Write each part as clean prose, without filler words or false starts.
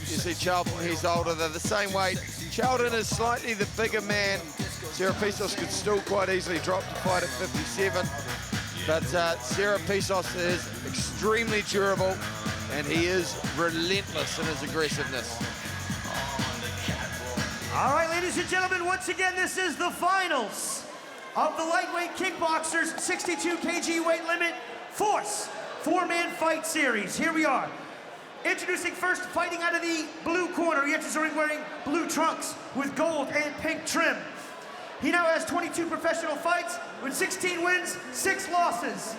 You see Charlton, he's older, they're the same weight. Charlton is slightly the bigger man. Serepisos could still quite easily drop to fight at 57. But Serepisos is extremely durable, and he is relentless in his aggressiveness. All right, ladies and gentlemen, once again, this is the finals of the lightweight kickboxers 62 kg weight limit force 4-man fight series. Here we are. Introducing first, fighting out of the blue corner. He enters the ring wearing blue trunks with gold and pink trim. He now has 22 professional fights with 16 wins, 6 losses.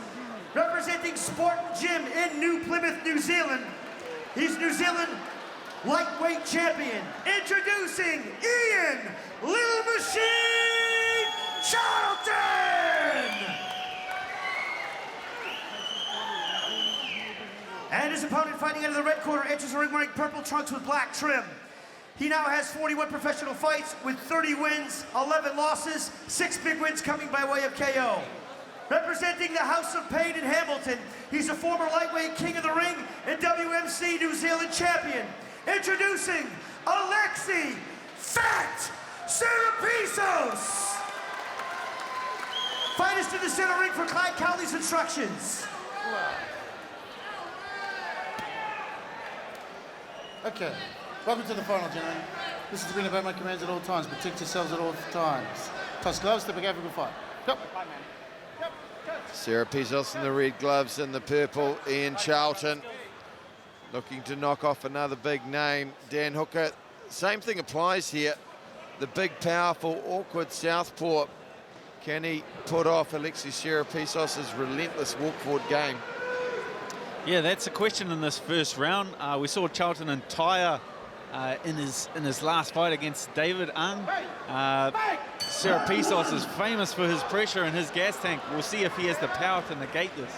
Representing Spartan Gym in New Plymouth, New Zealand, he's New Zealand lightweight champion. Introducing Ian Little Machine Charlton! And his opponent, fighting out of the red corner, enters the ring wearing purple trunks with black trim. He now has 41 professional fights with 30 wins, 11 losses, 6 big wins coming by way of KO. Representing the House of Pain in Hamilton, he's a former lightweight king of the ring and WMC New Zealand champion. Introducing Alexi Serepisos! Fighters to the center ring for Clyde Cowley's instructions. Okay, welcome to the final, gentlemen. This is to bring about my commands at all times. Protect yourselves at all times. Toss gloves, step again for a good fight. Go. Serepisos in the red gloves and the purple. Ian Charlton looking to knock off another big name. Dan Hooker, same thing applies here. The big, powerful, awkward southpaw. Can he put off Alexi Serepisos' relentless walk-forward game? Yeah, that's a question in this first round. We saw Charlton and tire in his last fight against David Ang. Serepisos is famous for his pressure and his gas tank. We'll see if he has the power to negate this.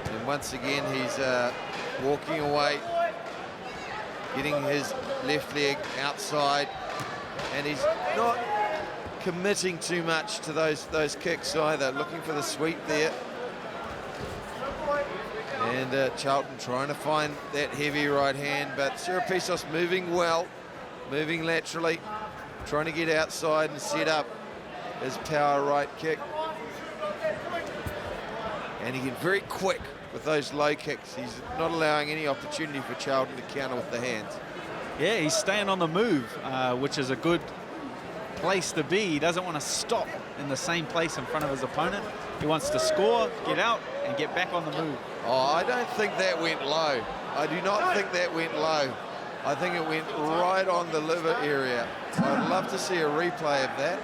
And once again, he's walking away, getting his left leg outside, and he's not committing too much to those kicks either, looking for the sweep there. And Charlton trying to find that heavy right hand, but Serepisos moving well, moving laterally, trying to get outside and set up his power right kick. And he gets very quick with those low kicks. He's not allowing any opportunity for Charlton to counter with the hands. Yeah, he's staying on the move, which is a good place to be. He doesn't want to stop in the same place in front of his opponent. He wants to score, get out, and get back on the move. Oh, I don't think that went low. I do not think that went low. I think it went right on the liver area. I'd love to see a replay of that.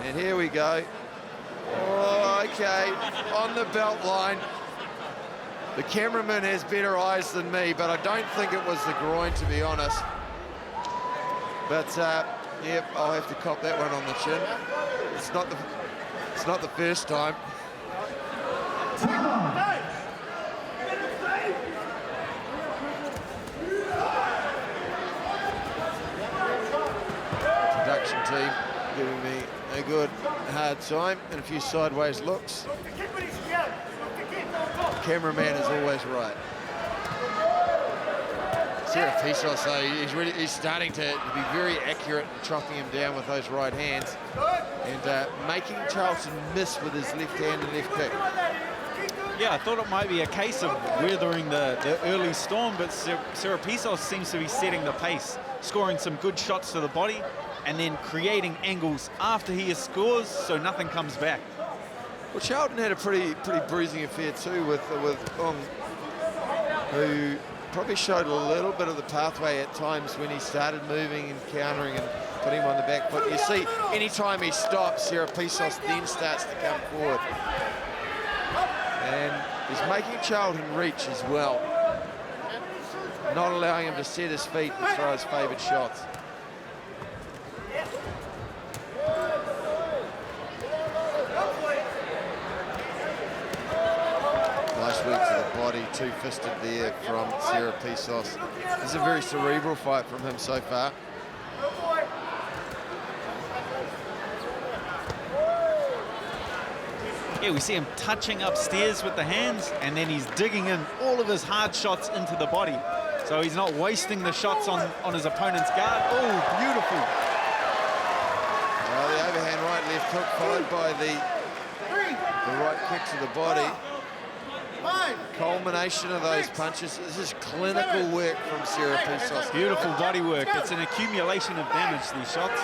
And here we go. Oh, okay, on the belt line. The cameraman has better eyes than me, but I don't think it was the groin, to be honest. But yep, I'll have to cop that one on the chin. It's not the first time. Production team giving me a good hard time and a few sideways looks. The cameraman is always right. Serepisos, though, he's starting to be very accurate in chopping him down with those right hands and making Charlton miss with his left hand and left kick. Yeah, I thought it might be a case of weathering the early storm, but Serepisos seems to be setting the pace, scoring some good shots to the body, and then creating angles after he scores so nothing comes back. Well, Charlton had a pretty bruising affair too with Ong, who probably showed a little bit of the pathway at times when he started moving and countering and putting him on the back foot. You see, anytime he stops, Serepisos then starts to come forward. And he's making Charlton reach as well, not allowing him to set his feet and throw his favoured shots. Nice work to the body, two-fisted there from Serepisos. This is a very cerebral fight from him so far. Yeah, we see him touching upstairs with the hands, and then he's digging in all of his hard shots into the body. So he's not wasting the shots on his opponent's guard. Oh, beautiful. Well, the overhand right left hook followed by the right kick to the body. Culmination of those punches. This is clinical work from Serepisos. Beautiful body work. It's an accumulation of damage, these shots.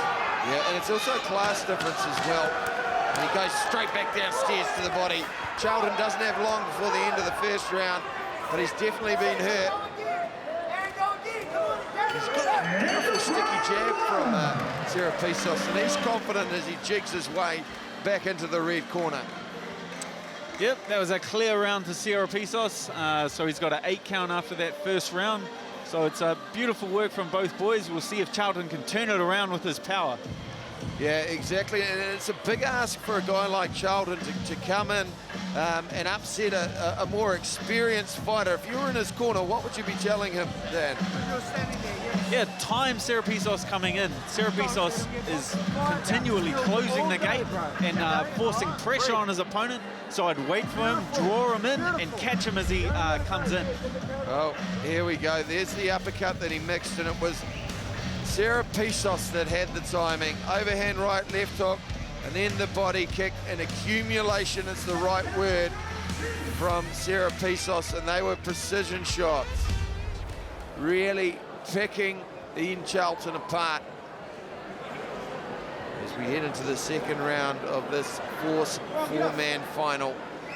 Yeah, and it's also a class difference as well. And he goes straight back downstairs to the body. Charlton doesn't have long before the end of the first round, but he's definitely been hurt. He's got a beautiful sticky jab from Serepisos, and he's confident as he jigs his way back into the red corner. Yep, that was a clear round to Serepisos. So he's got an 8 count after that first round. So it's a beautiful work from both boys. We'll see if Charlton can turn it around with his power. Yeah, exactly, and it's a big ask for a guy like Charlton to come in and upset a more experienced fighter. If you were in his corner, what would you be telling him then? Yeah, time Serepisos coming in. Serepisos is continually closing the gate and forcing pressure on his opponent. So I'd wait for him, draw him in, and catch him as he comes in. Oh, here we go. There's the uppercut that he mixed, and it was Serepisos that had the timing. Overhand right, left hook, and then the body kick. And accumulation is the right word from Serepisos, and they were precision shots. Really picking Ian Charlton apart as we head into the second round of this four-man final.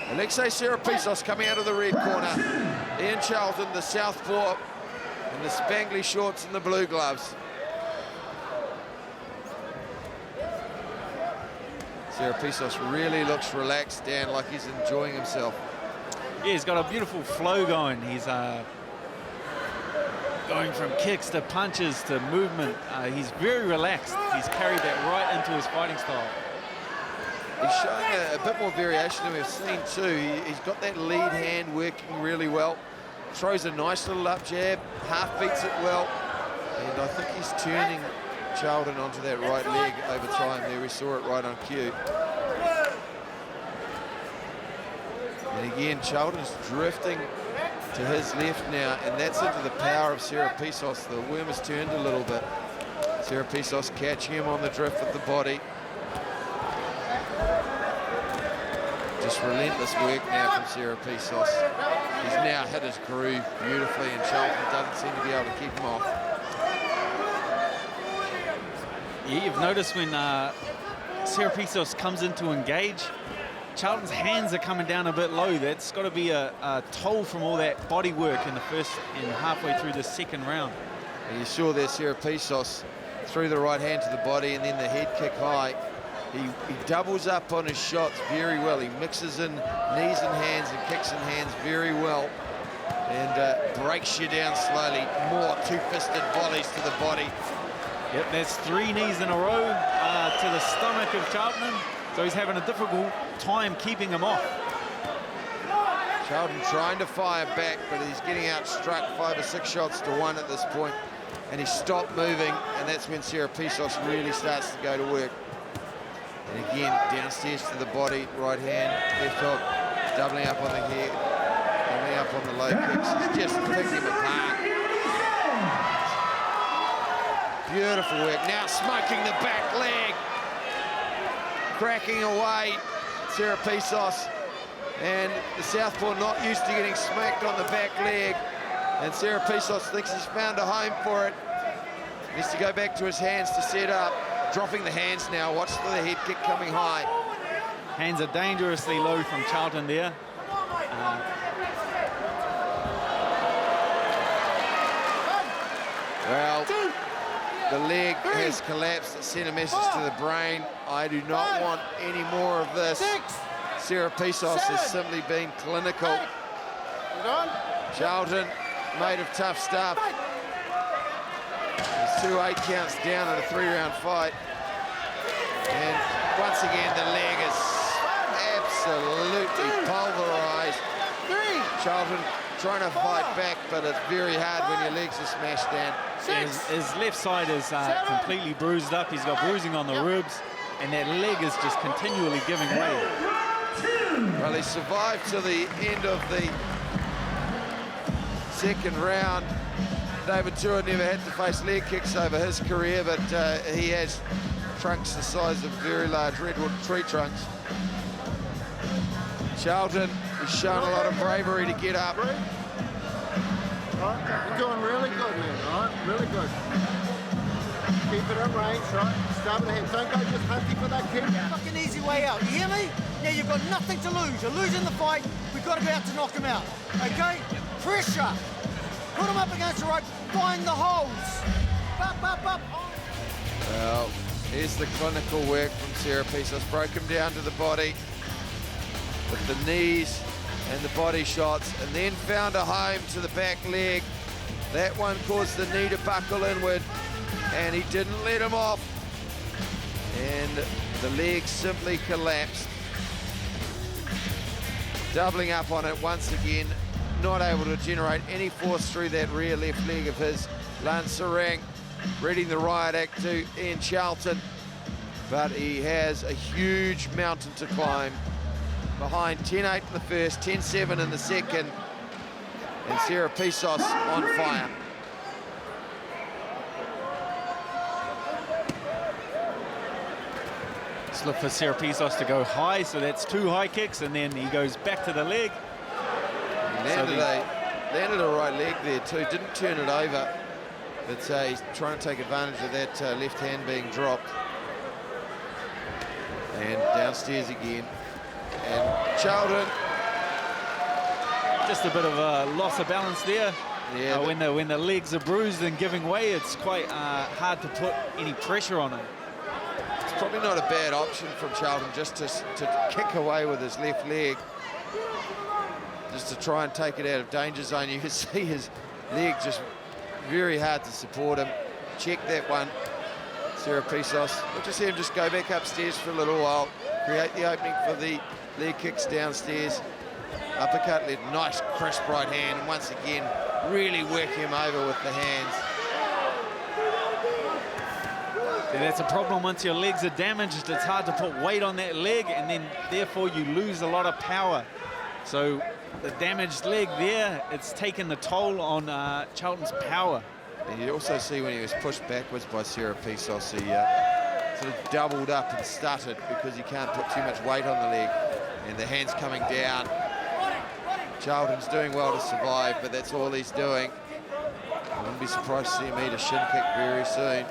Alexi Serepisos coming out of the red corner. Ian Charlton, the southpaw, in the spangly shorts and the blue gloves. Serepisos really looks relaxed, Dan, like he's enjoying himself. Yeah, he's got a beautiful flow going. He's going from kicks to punches to movement. He's very relaxed. He's carried that right into his fighting style. He's showing a bit more variation than we've seen too. He's got that lead hand working really well. Throws a nice little up jab, half beats it well. And I think he's turning Charlton onto that right leg over time there. We saw it right on cue. And again, Charlton's drifting to his left now, and that's into the power of Serepisos. The worm has turned a little bit. Serepisos catching him on the drift with the body. Just relentless work now from Serepisos. He's now hit his groove beautifully, and Charlton doesn't seem to be able to keep him off. Yeah, you've noticed when Serepisos comes in to engage, Charlton's hands are coming down a bit low. That's got to be a toll from all that body work in the first and halfway through the second round. And you saw there Serepisos threw the right hand to the body and then the head kick high. He doubles up on his shots very well. He mixes in knees and hands and kicks and hands very well, and breaks you down slowly. More two-fisted volleys to the body. Yep, that's 3 knees in a row to the stomach of Charlton. So he's having a difficult time keeping him off. Charlton trying to fire back, but he's getting outstruck 5 or 6 shots to 1 at this point. And he stopped moving, and that's when Serepisos really starts to go to work. And again, downstairs to the body, right hand, left hook, doubling up on the head, doubling up on the low kicks. He's just picked him apart. Beautiful work. Now smoking the back leg. Cracking away, Serepisos. And the southpaw not used to getting smacked on the back leg. And Serepisos thinks he's found a home for it. Needs to go back to his hands to set up. Dropping the hands now. Watch the head kick coming high. Hands are dangerously low from Charlton there. Well, the leg has collapsed. It sent a message to the brain. I do not want any more of this. Serepisos has simply been clinical. Charlton, made of tough stuff. He's 2 8 counts down in a 3-round fight. And once again, the leg is absolutely pulverized. Charlton trying to fight back, but it's very hard when your legs are smashed down. His left side is completely bruised up. He's got bruising on the ribs, and that leg is just continually giving way. Well, he survived to the end of the second round. David Tua never had to face leg kicks over his career, but he has trunks the size of very large redwood tree trunks. Charlton has shown a lot of bravery to get up. Right. You're doing really good, man, all right? Really good. Keep it at range, right? Stab it ahead. Don't go just hunting for that kick. Fucking easy way out. You hear me? Yeah, you've got nothing to lose. You're losing the fight. We've got to go out to knock him out. Okay? Pressure. Put him up against the rope. Find the holes. Up, up, up. Well, here's the clinical work from Serepisos. Broke him down to the body with the knees and the body shots, and then found a home to the back leg. That one caused the knee to buckle inward, and he didn't let him off. And the leg simply collapsed. Doubling up on it once again, not able to generate any force through that rear left leg of his. Lance Sarang reading the riot act to Ian Charlton, but he has a huge mountain to climb. Behind 10-8 in the first, 10-7 in the second, and Serepisos on fire. Let's look for Serepisos to go high, so that's 2 high kicks, and then he goes back to the leg. He landed a right leg there too, didn't turn it over, but he's trying to take advantage of that left hand being dropped. And downstairs again. And Charlton. Just a bit of a loss of balance there. Yeah, when the legs are bruised and giving way, it's quite hard to put any pressure on him. it's probably not a bad option from Charlton just to kick away with his left leg, just to try and take it out of danger zone. You can see his leg just very hard to support him. Check that one, Serepisos. We'll just see him just go back upstairs for a little while, create the opening for the leg kicks downstairs. Uppercut led, nice crisp right hand, and once again, really work him over with the hands. And that's a problem once your legs are damaged. It's hard to put weight on that leg, and then therefore you lose a lot of power. So the damaged leg there, it's taken the toll on Charlton's power. And you also see when he was pushed backwards by Serepisos, he sort of doubled up and stuttered because he can't put too much weight on the leg, and the hands coming down. Charlton's doing well to survive, but that's all he's doing. I wouldn't be surprised to see him eat a shin kick very soon.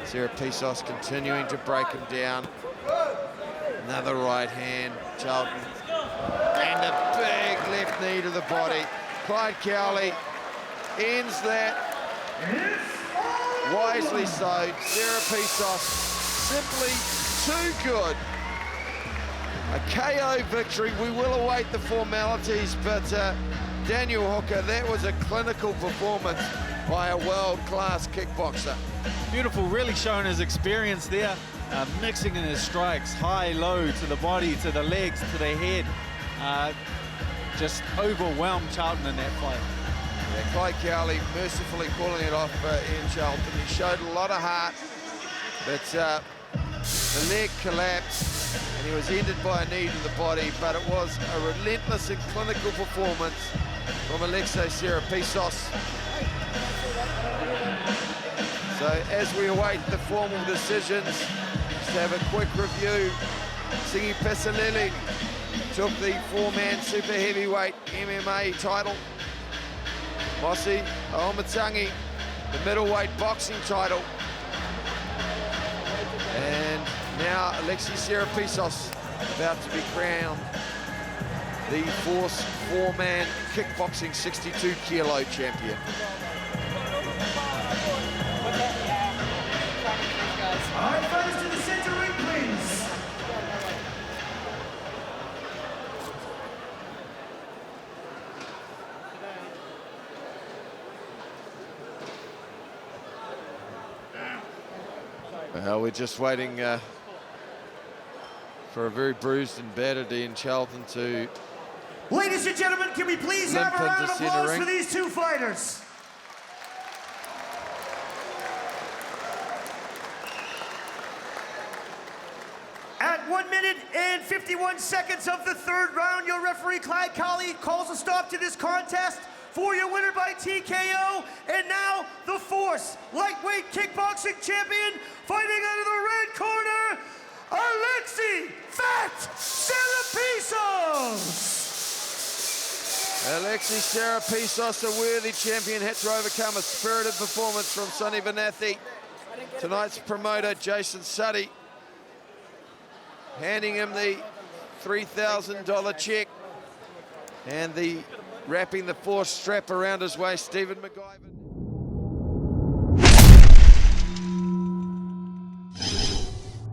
Serepisos continuing to break him down. Another right hand, Charlton. And a big left knee to the body. Clyde Cowley ends that. Wisely so. Serepisos simply too good. A KO victory. We will await the formalities, but Daniel Hooker, that was a clinical performance by a world-class kickboxer. Beautiful, really showing his experience there, mixing in his strikes, high, low, to the body, to the legs, to the head. Just overwhelmed Charlton in that fight. Yeah, Clyde Cowley mercifully pulling it off Ian Charlton. He showed a lot of heart, but the leg collapsed and he was ended by a knee to the body, but it was a relentless and clinical performance from Alexi Serepisos. So as we await the formal decisions, just have a quick review. Sigi Pesalili took the 4-man super heavyweight MMA title. Mosi Aomatangi, the middleweight boxing title. And now Alexi Serepisos about to be crowned the Force 4-man kickboxing 62 kilo champion. All right, fighters to the center ring, please. Well, we're just waiting for a very bruised and battered Ian Charlton to... Ladies and gentlemen, can we please have a round of applause for these two fighters? At 1 minute minute and 51 seconds of the third round. Your referee, Clyde Colley, calls a stop to this contest for your winner by TKO. And now the Force lightweight kickboxing champion, fighting out of the red corner, Alexi Serepisos. Alexi Serepisos, a worthy champion, had to overcome a spirited performance from Sonny Benathi. Tonight's promoter, Jason Suddy, handing him the $3,000 check and wrapping the Force strap around his waist, Stephen McGuivan.